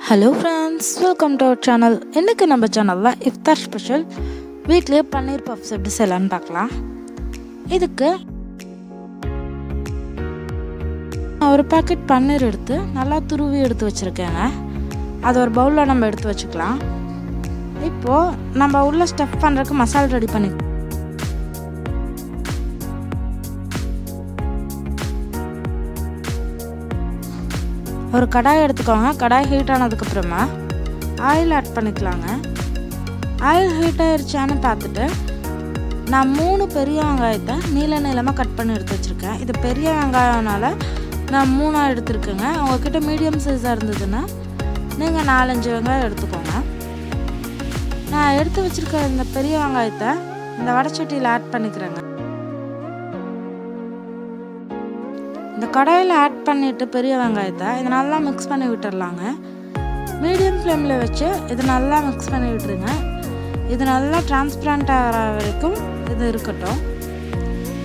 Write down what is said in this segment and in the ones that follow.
Hello friends, welcome to our channel. இன்றைக்கி நம்ம சேனலில் இஃப்தார் ஸ்பெஷல் வீட்லேயே பன்னீர் பஃப்ஸ் எப்படி செய்யலான்னு பார்க்கலாம். இதுக்கு ஒரு பாக்கெட் பன்னீர் எடுத்து நல்லா துருவி எடுத்து வச்சுருக்கேங்க. அது ஒரு பவுலில் நம்ம எடுத்து வச்சுக்கலாம். இப்போது நம்ம உள்ள ஸ்டஃப் பண்ணுறதுக்கு மசாலா ரெடி பண்ணி ஒரு கடாய் எடுத்துக்கோங்க. கடாய் ஹீட் ஆனதுக்கப்புறமா ஆயில் ஆட் பண்ணிக்கலாங்க. ஆயில் ஹீட் ஆயிடுச்சான்னு பார்த்துட்டு நான் 3 பெரிய வெங்காயத்தை நீளமாக கட் பண்ணி எடுத்து வச்சுருக்கேன். இது பெரிய வெங்காயம்னால நான் 3 எடுத்துருக்கேங்க. உங்கள்கிட்ட மீடியம் சைஸாக இருந்ததுன்னா நீங்கள் 4-5 வெங்காயம் எடுத்துக்கோங்க. நான் எடுத்து வச்சுருக்க இந்த பெரிய வெங்காயத்தை இந்த வடைச்சட்டியில் ஆட் பண்ணிக்கிறேங்க. இந்த கடாயில் ஆட் பண்ணிவிட்டு பெரிய வெங்காயத்தை இது நல்லா மிக்ஸ் பண்ணி விட்டுடலாங்க. மீடியம் ஃப்ளேமில் வச்சு இது நல்லா மிக்ஸ் பண்ணி விட்டுருங்க. இது நல்லா டிரான்ஸ்பரண்ட் ஆகிற வரைக்கும் இது இருக்கட்டும்.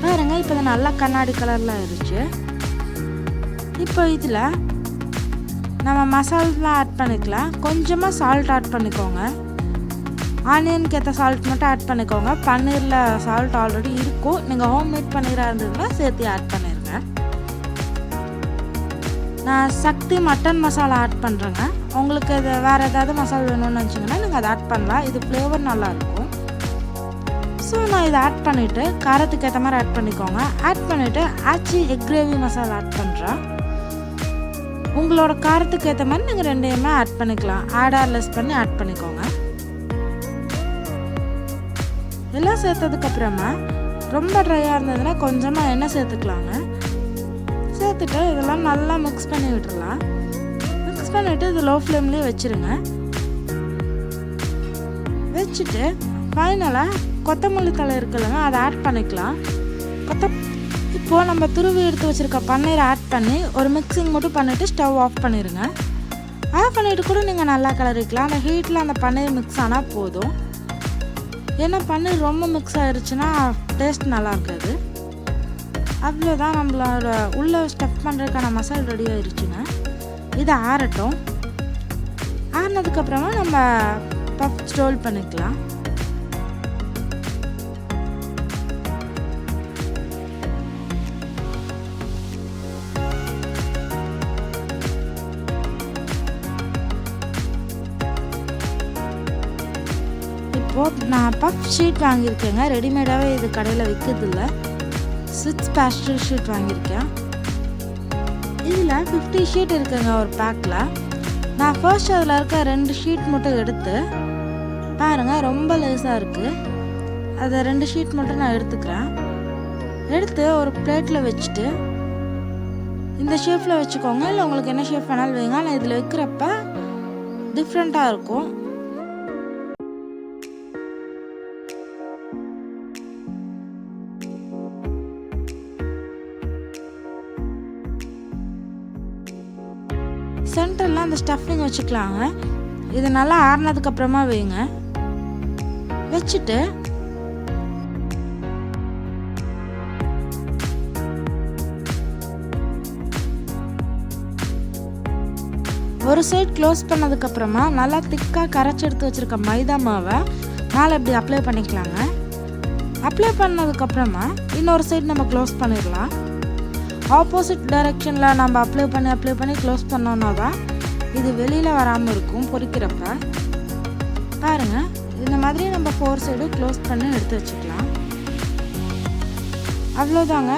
பாருங்கள், இப்போ இது நல்லா கண்ணாடி கலரில் ஆயிடுச்சு. இப்போ இதில் நம்ம மசாலா ஆட் பண்ணிக்கலாம். கொஞ்சமாக சால்ட் ஆட் பண்ணிக்கோங்க. ஆனியனுக்கு ஏற்ற சால்ட் மட்டும் ஆட் பண்ணிக்கோங்க. பன்னீரில் சால்ட் ஆல்ரெடி இருக்கும். நீங்கள் ஹோம்மேட் பன்னீராக இருந்ததுன்னா சேர்த்து ஆட் பண்ணிடுங்க. நான் சக்தி மட்டன் மசாலா ஆட் பண்ணுறேங்க. உங்களுக்கு இது வேறு ஏதாவது மசாலா வேணும்னு நினச்சிங்கன்னா நீங்கள் அதை ஆட் பண்ணலாம். இது ஃப்ளேவர் நல்லாயிருக்கும். ஸோ நான் இதை ஆட் பண்ணிவிட்டு காரத்துக்கு ஏற்ற மாதிரி ஆட் பண்ணிக்கோங்க. ஆட் பண்ணிவிட்டு ஆச்சி எக் கிரேவி மசாலா ஆட் பண்ணுறேன். உங்களோட காரத்துக்கு ஏற்ற மாதிரி நீங்கள் ரெண்டையுமே ஆட் பண்ணிக்கலாம். ஆட் ஆர் லெஸ் பண்ணி ஆட் பண்ணிக்கோங்க. எல்லாம் சேர்த்ததுக்கப்புறமா ரொம்ப ட்ரையாக இருந்ததுன்னா கொஞ்சமாக எண்ணெய் சேர்த்துக்கலாங்க. சேர்த்துட்டு இதெல்லாம் நல்லா மிக்ஸ் பண்ணி விட்டுடலாம். மிக்ஸ் பண்ணிவிட்டு இது லோ ஃப்ளேம்லேயே வச்சுருங்க. வச்சுட்டு ஃபைனலாக கொத்தமல்லி தழை இருக்குல்லங்க, அதை ஆட் பண்ணிக்கலாம். இப்போது நம்ம துருவி எடுத்து வச்சுருக்க பன்னீரை ஆட் பண்ணி ஒரு மிக்சிங் மட்டும் பண்ணிவிட்டு ஸ்டவ் ஆஃப் பண்ணிடுங்க. ஆஃப் பண்ணிவிட்டு கூட நீங்கள் நல்லா கிளறிக்கலாம். அந்த ஹீட்டில் அந்த பன்னீர் மிக்ஸ் ஆனால் போதும். ஏன்னா பன்னீர் ரொம்ப மிக்ஸ் ஆகிடுச்சுன்னா டேஸ்ட் நல்லா இருக்காது. அவ்வளோதான், நம்மளோட உள்ளே ஸ்டஃப் பண்ணுறதுக்கான மசாலா ரெடி ஆயிடுச்சுங்க. இதை ஆறட்டும். ஆறினதுக்கப்புறமா நம்ம பஃப் ரோல் பண்ணிக்கலாம். இப்போது நான் பஃப் ஷீட் வாங்கியிருக்கேங்க. ரெடிமேடாகவே இது கடையில் விற்கிறதில்ல. 6 பேஸ்ட்ரி ஷீட் வாங்கியிருக்கேன். இதில் 50 ஷீட் இருக்குங்க ஒரு பேக்கில். நான் ஃபர்ஸ்ட் அதில் இருக்க 2 ஷீட் மட்டும் எடுத்து பாருங்கள், ரொம்ப லேஸாக இருக்குது. அதை 2 ஷீட் மட்டும் நான் எடுத்துக்கிறேன். எடுத்து ஒரு பிளேட்டில் வச்சுட்டு இந்த ஷேப்பில் வச்சுக்கோங்க. இல்லை உங்களுக்கு என்ன ஷேப் வேணாலும் வைங்க. ஆனால் இதில் வைக்கிறப்ப டிஃப்ரெண்ட்டாக இருக்கும். சென்டரில் அந்த ஸ்டஃபிங் வச்சுக்கலாங்க. இது நல்லா ஆறினதுக்கப்புறமா வைங்க. வச்சுட்டு ஒரு சைட் க்ளோஸ் பண்ணதுக்கப்புறமா நல்லா திக்காக கரைச்சி எடுத்து வச்சுருக்க மைதா மாவை மேலே இப்படி அப்ளை பண்ணிக்கலாங்க. அப்ளை பண்ணதுக்கப்புறமா இன்னொரு சைட் நம்ம க்ளோஸ் பண்ணிடலாம். ஆப்போசிட் டைரெக்ஷனில் நம்ம அப்ளை பண்ணி க்ளோஸ் பண்ணோன்னா தான் இது வெளியில் வராமல் இருக்கும் பொரிக்கிறப்ப. பாருங்கள், இந்த மாதிரி நம்ம 4 சைடும் க்ளோஸ் பண்ணி எடுத்து வச்சுக்கலாம். அவ்வளோதாங்க.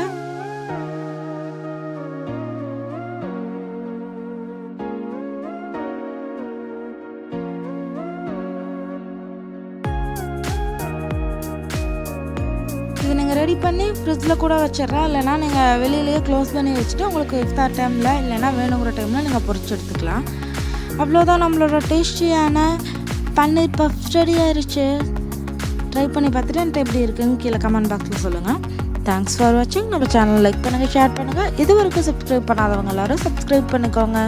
இது நீங்கள் ரெடி பண்ணி ஃப்ரிட்ஜில் கூட வச்சிடலாம். இல்லைனா நீங்கள் வெளியிலேயே க்ளோஸ் பண்ணி வச்சுட்டு உங்களுக்கு இஃப்தார் டைமில் இல்லைனா வேணுங்கிற டைமில் நீங்கள் பொரிச்சு எடுத்துக்கலாம். அவ்வளோதான், நம்மளோட டேஸ்டியான பன்னீர் பஃப் ரெடி ஆயிடுச்சு. ட்ரை பண்ணி பார்த்துட்டு என்கிட்ட எப்படி இருக்குன்னு கீழே கமெண்ட் பாக்ஸில் சொல்லுங்கள். தேங்க்ஸ் ஃபார் வாட்சிங். நம்ம சேனல் லைக் பண்ணுங்கள், ஷேர் பண்ணுங்கள். இது வரைக்கும் சப்ஸ்கிரைப் பண்ணாதவங்க எல்லோரும் சப்ஸ்கிரைப் பண்ணிக்கோங்க.